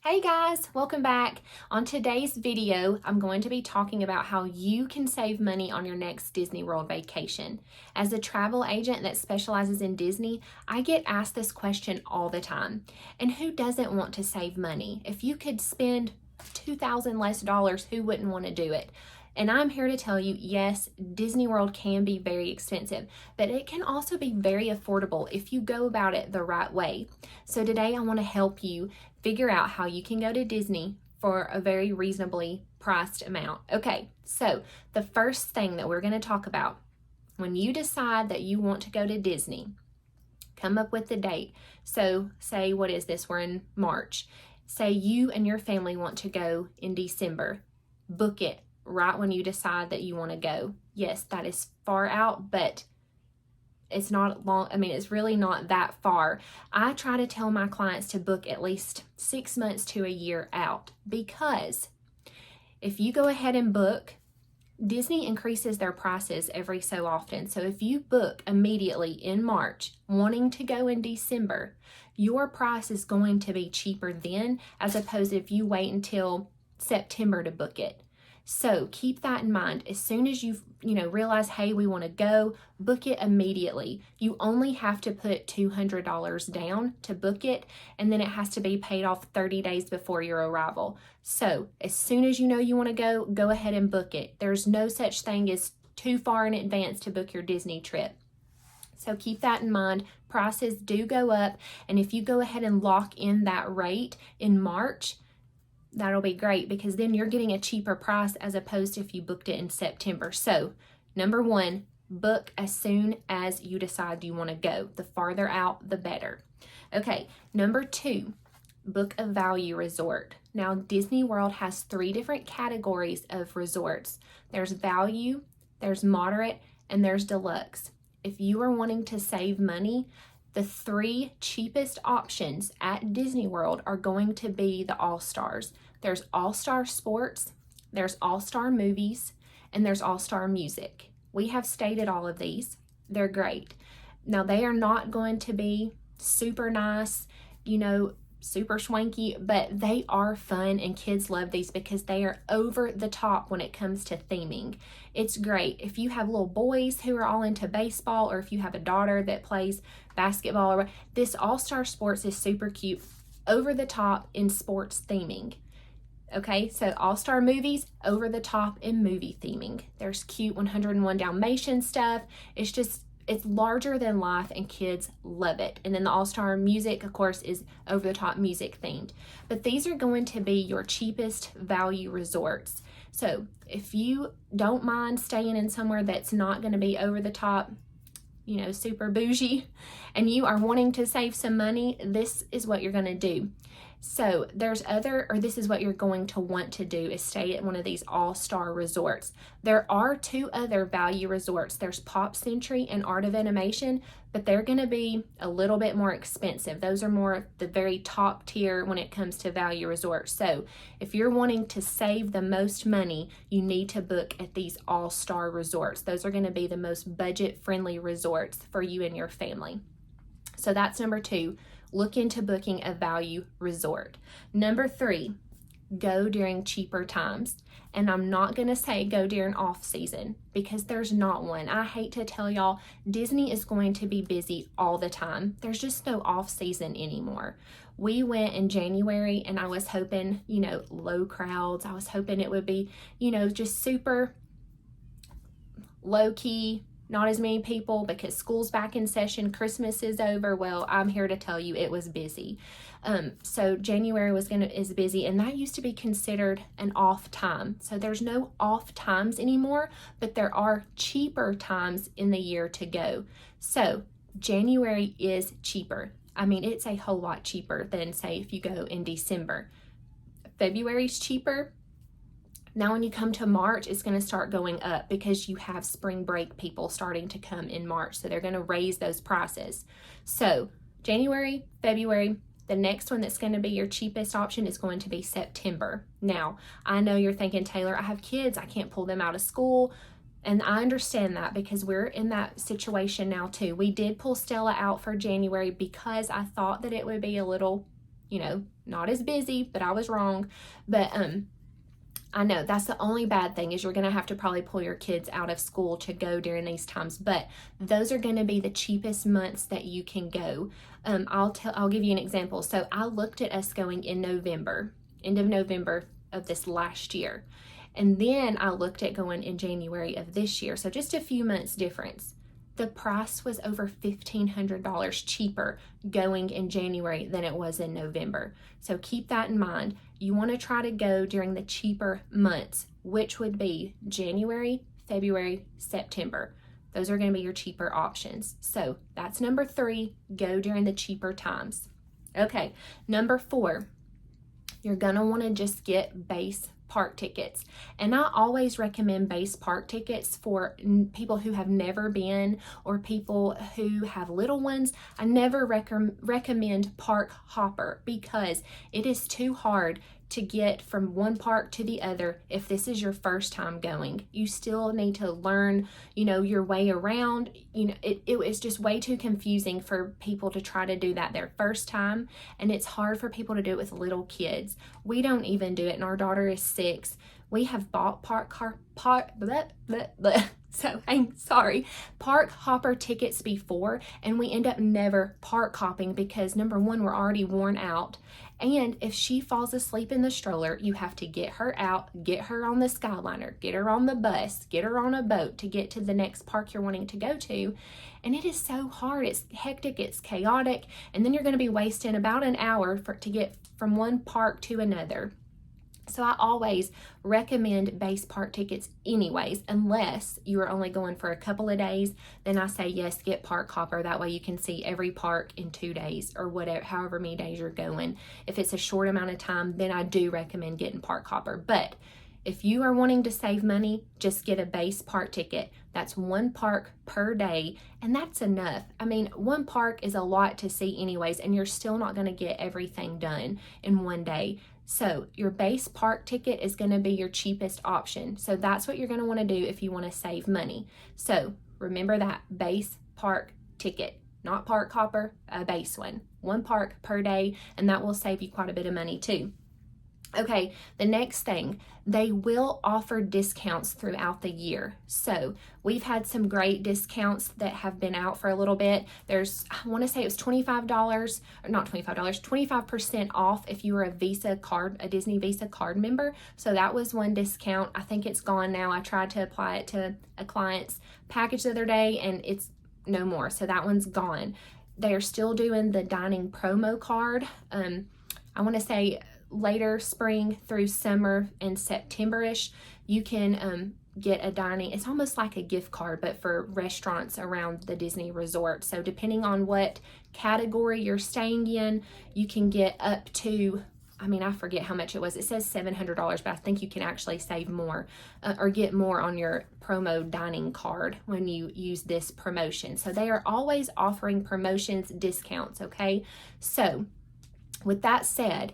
Hey guys, welcome back. On today's video, I'm going to be talking about how you can save money on your next Disney World vacation. As a travel agent that specializes in Disney, I get asked this question all the time. And who doesn't want to save money? If you could spend $2,000 less dollars, who wouldn't want to do it? And I'm here to tell you, yes, Disney World can be very expensive, but it can also be very affordable if you go about it the right way. So today I want to help you figure out how you can go to Disney for a very reasonably priced amount. Okay, so the first thing that we're going to talk about, when you decide that you want to go to Disney, come up with the date. So say, what is this? We're in March. Say you and your family want to go in December. Book it right when you decide that you want to go. Yes, that is far out, but it's not long. I mean, it's really not that far. I try to tell my clients to book at least 6 months to a year out, because if you go ahead and book, Disney increases their prices every so often. So if you book immediately in March, wanting to go in December, your price is going to be cheaper then, as opposed to if you wait until September to book it. So keep that in mind. As soon as you realize, hey, we want to go, book it immediately. You only have to put $200 down to book it, and then it has to be paid off 30 days before your arrival. So as soon as you know you want to go ahead and book it. There's no such thing as too far in advance to book your Disney trip. So keep that in mind. Prices do go up, and if you go ahead and lock in that rate in March, that'll be great, because then you're getting a cheaper price as opposed to if you booked it in September. So number one, book as soon as you decide you want to go. The farther out, the better. Okay, number two, book a value resort. Now, Disney World has 3 different categories of resorts. There's value, there's moderate, and there's deluxe. If you are wanting to save money, the 3 cheapest options at Disney World are going to be the AllStars. There's AllStar Sports, there's AllStar Movies, and there's AllStar Music. We have stated all of these. They're great. Now, they are not going to be super nice, super swanky, but they are fun, and kids love these because they are over the top when it comes to theming. It's great if you have little boys who are all into baseball, or if you have a daughter that plays basketball. This AllStar Sports is super cute, over the top in sports theming. Okay, so AllStar Movies, over the top in movie theming. There's cute 101 Dalmatian stuff. It's larger than life, and kids love it. And then the AllStar Music, of course, is over the top music themed. But these are going to be your cheapest value resorts. So if you don't mind staying in somewhere that's not going to be over the top, super bougie, and you are wanting to save some money, this is what you're going to do. So this is what you're going to want to do, is stay at one of these AllStar resorts. There are 2 other value resorts. There's Pop Century and Art of Animation, but they're going to be a little bit more expensive. Those are more the very top tier when it comes to value resorts. So if you're wanting to save the most money, you need to book at these AllStar resorts. Those are going to be the most budget-friendly resorts for you and your family. So that's number 2. Look into booking a value resort. Number 3, go during cheaper times. And I'm not going to say go during off season, because there's not one. I hate to tell y'all, Disney is going to be busy all the time. There's just no off season anymore. We went in January, and I was hoping, low crowds. I was hoping it would be, just super low key, not as many people, because school's back in session, Christmas is over. Well, I'm here to tell you it was busy. So January is busy, and that used to be considered an off time. So there's no off times anymore, but there are cheaper times in the year to go. So January is cheaper. I mean, it's a whole lot cheaper than, say, if you go in December. February's cheaper. Now, when you come to March, it's going to start going up, because you have spring break people starting to come in March. So they're going to raise those prices. So January, February, the next one that's going to be your cheapest option is going to be September. Now, I know you're thinking, Taylor, I have kids. I can't pull them out of school. And I understand that, because we're in that situation now too. We did pull Stella out for January because I thought that it would be a little not as busy, but I was wrong. But I know that's the only bad thing is you're going to have to probably pull your kids out of school to go during these times, but those are going to be the cheapest months that you can go. I'll give you an example. So I looked at us going in November, end of November of this last year. And then I looked at going in January of this year. So just a few months difference. The price was over $1,500 cheaper going in January than it was in November. So keep that in mind. You want to try to go during the cheaper months, which would be January, February, September. Those are going to be your cheaper options. So that's number 3, go during the cheaper times. Okay, number 4, you're going to want to just get base park tickets. And I always recommend base park tickets for people who have never been or people who have little ones. I never recommend park hopper because it is too hard to get from one park to the other if this is your first time going. You still need to learn, your way around. It was just way too confusing for people to try to do that their first time, and it's hard for people to do it with little kids. We don't even do it, and our daughter is 6. We have bought park hopper tickets before, and we end up never park hopping because number 1, we're already worn out. And if she falls asleep in the stroller, you have to get her out, get her on the Skyliner, get her on the bus, get her on a boat to get to the next park you're wanting to go to. And it is so hard. It's hectic, it's chaotic, and then you're going to be wasting about an hour to get from one park to another. So I always recommend base park tickets anyways, unless you are only going for a couple of days. Then I say yes, get park hopper. That way you can see every park in 2 days or whatever, however many days you're going. If it's a short amount of time, then I do recommend getting park hopper. But if you are wanting to save money, just get a base park ticket. That's 1 park per day, and that's enough. I mean, 1 park is a lot to see anyways, and you're still not going to get everything done in 1 day. So your base park ticket is going to be your cheapest option. So that's what you're going to want to do if you want to save money. So remember that base park ticket, not park hopper, a base one. 1 park per day, and that will save you quite a bit of money too. Okay, the next thing, they will offer discounts throughout the year. So we've had some great discounts that have been out for a little bit. I want to say it was $25, or not $25, 25% off if you were a Disney Visa card member. So that was one discount. I think it's gone now. I tried to apply it to a client's package the other day and it's no more. So that one's gone. They are still doing the dining promo card. I want to say later spring through summer and September-ish, you can get a dining, it's almost like a gift card, but for restaurants around the Disney resort. So depending on what category you're staying in, you can get up to, I forget how much it was. It says $700, but I think you can actually save more or get more on your promo dining card when you use this promotion. So they are always offering promotions, discounts, okay? So with that said,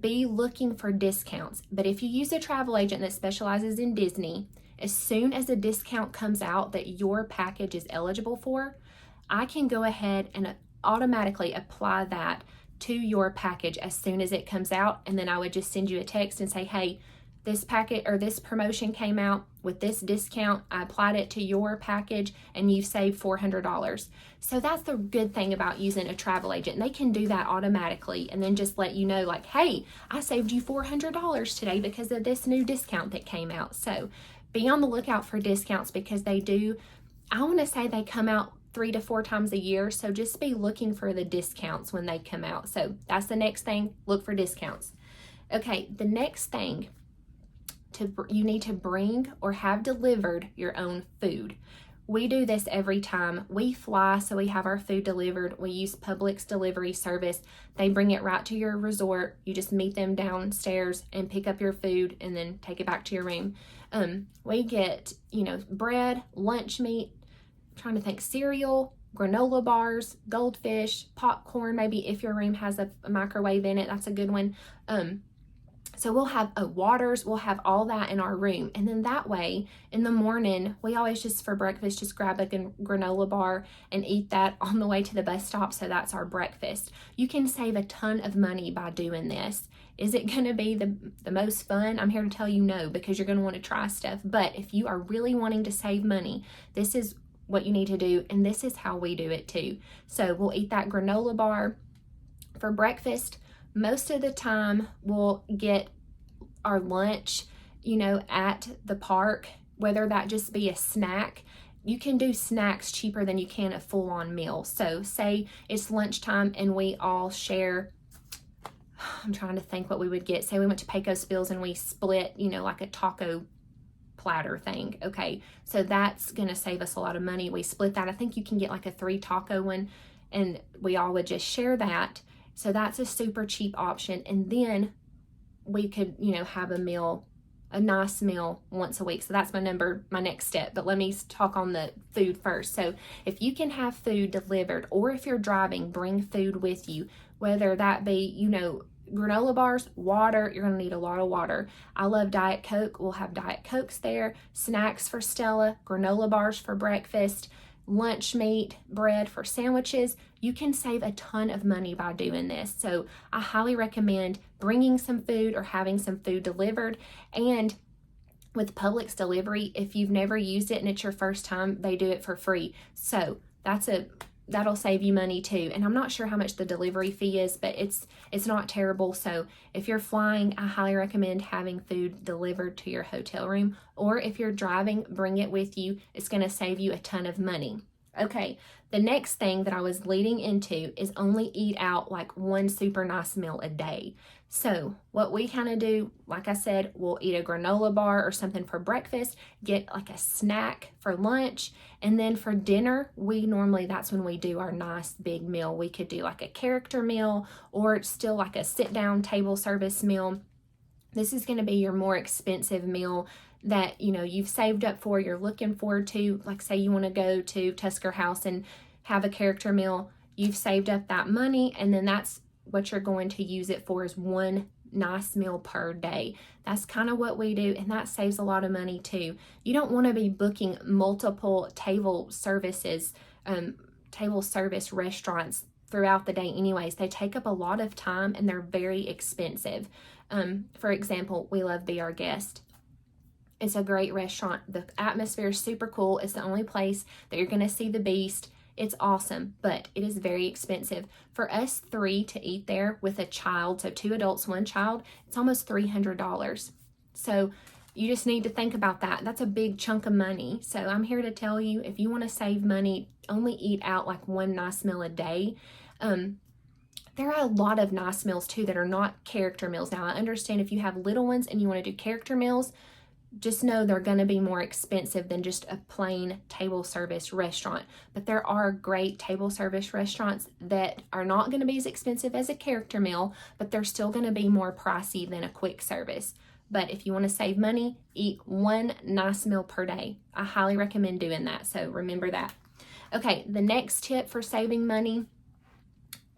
be looking for discounts. But if you use a travel agent that specializes in Disney, as soon as a discount comes out that your package is eligible for, I can go ahead and automatically apply that to your package as soon as it comes out. And then I would just send you a text and say, hey, this packet or this promotion came out with this discount. I applied it to your package and you've saved $400. So that's the good thing about using a travel agent. They can do that automatically and then just let you know like, hey, I saved you $400 today because of this new discount that came out. So be on the lookout for discounts because they do, I want to say they come out 3 to 4 times a year. So just be looking for the discounts when they come out. So that's the next thing, look for discounts. Okay, the next thing, you need to bring or have delivered your own food. We do this every time we fly, so we have our food delivered. We use Publix delivery service. They bring it right to your resort. You just meet them downstairs and pick up your food and then take it back to your room. We get, bread, lunch meat, I'm trying to think, cereal, granola bars, goldfish, popcorn, maybe if your room has a microwave in it, that's a good one. So we'll have waters, we'll have all that in our room. And then that way, in the morning, we always just for breakfast, just grab a granola bar and eat that on the way to the bus stop. So that's our breakfast. You can save a ton of money by doing this. Is it going to be the most fun? I'm here to tell you no, because you're going to want to try stuff. But if you are really wanting to save money, this is what you need to do. And this is how we do it too. So we'll eat that granola bar for breakfast. Most of the time we'll get our lunch, at the park, whether that just be a snack. You can do snacks cheaper than you can a full-on meal. So say it's lunchtime and we all share, I'm trying to think what we would get. Say we went to Pecos Bills and we split, like a taco platter thing. Okay, so that's going to save us a lot of money. We split that. I think you can get like a 3 taco one and we all would just share that. So that's a super cheap option. And then we could, have a nice meal once a week. So that's my next step. But let me talk on the food first. So if you can have food delivered, or if you're driving, bring food with you, whether that be, granola bars, water. You're going to need a lot of water. I love Diet Coke. We'll have Diet Cokes there, snacks for Stella, granola bars for breakfast, lunch meat, bread for sandwiches. You can save a ton of money by doing this. So I highly recommend bringing some food or having some food delivered. And with Publix delivery, if you've never used it and it's your first time, they do it for free. So that'll save you money too. And I'm not sure how much the delivery fee is, but it's not terrible. So if you're flying, I highly recommend having food delivered to your hotel room. Or if you're driving, bring it with you. It's going to save you a ton of money. Okay, the next thing that I was leading into is only eat out like one super nice meal a day. So what we kind of do, like I said, we'll eat a granola bar or something for breakfast, get like a snack for lunch, and then for dinner, that's when we do our nice big meal. We could do like a character meal, or it's still like a sit down table service meal. This is going to be your more expensive meal that, you've saved up for, you're looking forward to. Like say you want to go to Tusker House and have a character meal, you've saved up that money, and then that's what you're going to use it for, is one nice meal per day. That's kind of what we do, and that saves a lot of money too. You don't want to be booking multiple table service restaurants throughout the day anyways. They take up a lot of time and they're very expensive. For example, we love Be Our Guest. It's a great restaurant. The atmosphere is super cool. It's the only place that you're going to see the Beast. It's awesome, but it is very expensive. For us 3 to eat there with a child, so 2 adults, 1 child, it's almost $300. So you just need to think about that. That's a big chunk of money. So I'm here to tell you, if you want to save money, only eat out like one nice meal a day. There are a lot of nice meals too that are not character meals. Now I understand if you have little ones and you want to do character meals, just know they're going to be more expensive than just a plain table service restaurant. But there are great table service restaurants that are not going to be as expensive as a character meal, but they're still going to be more pricey than a quick service. But if you want to save money, eat one nice meal per day. I highly recommend doing that. So remember that. Okay, the next tip for saving money,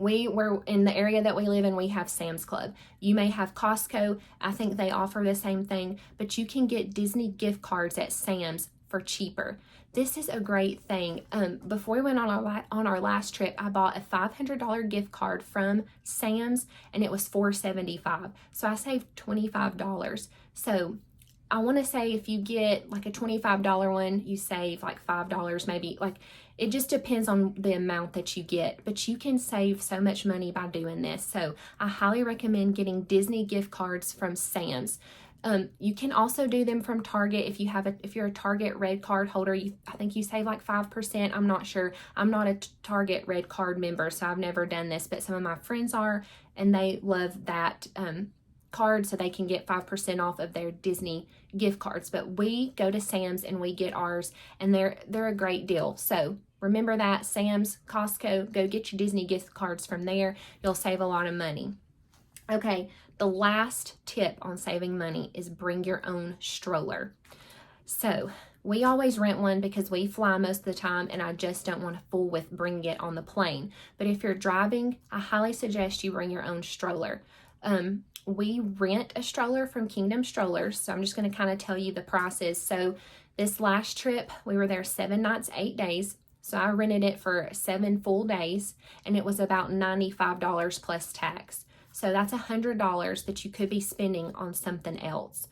we're in the area that we live in, we have Sam's Club. You may have Costco. I think they offer the same thing, but you can get Disney gift cards at Sam's for cheaper. This is a great thing. Before we went on our last trip, I bought a $500 gift card from Sam's and it was $475. So I saved $25. So I want to say if you get like a $25 one, you save like $5 maybe. Like it just depends on the amount that you get, but you can save so much money by doing this. So I highly recommend getting Disney gift cards from Sam's. You can also do them from Target. If you're a Target red card holder, I think you save like 5%. I'm not sure. I'm not a Target red card member, so I've never done this, but some of my friends are, and they love that card, so they can get 5% off of their Disney gift cards. But we go to Sam's and we get ours, and they're a great deal. So remember that, Sam's, Costco, go get your Disney gift cards from there. You'll save a lot of money. Okay, the last tip on saving money is bring your own stroller. So we always rent one because we fly most of the time, and I just don't want to fool with bringing it on the plane. But if you're driving, I highly suggest you bring your own stroller. we rent a stroller from Kingdom Strollers. So I'm just going to kind of tell you the prices. So this last trip, we were there 7 nights, 8 days. So I rented it for 7 full days, and it was about $95 plus tax. So that's $100 that you could be spending on something else.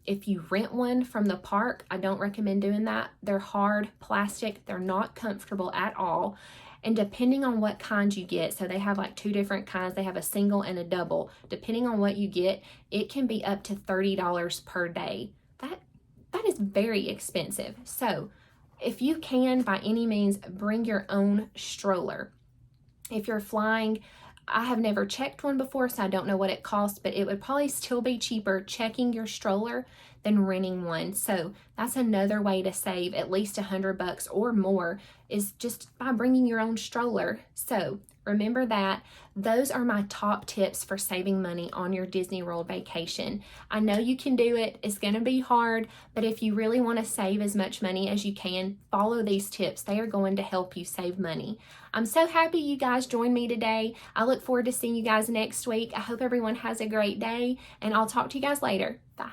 If you rent one from the park, I don't recommend doing that. They're hard plastic. They're not comfortable at all. And depending on what kind you get, so they have like 2 different kinds. They have a single and a double. Depending on what you get, it can be up to $30 per day. That is very expensive. So if you can, by any means, bring your own stroller. If you're flying, I have never checked one before, so I don't know what it costs, but it would probably still be cheaper checking your stroller than renting one. So that's another way to save at least $100 or more, is just by bringing your own stroller. So remember that. Those are my top tips for saving money on your Disney World vacation. I know you can do it. It's going to be hard, but if you really want to save as much money as you can, follow these tips. They are going to help you save money. I'm so happy you guys joined me today. I look forward to seeing you guys next week. I hope everyone has a great day, and I'll talk to you guys later. Bye.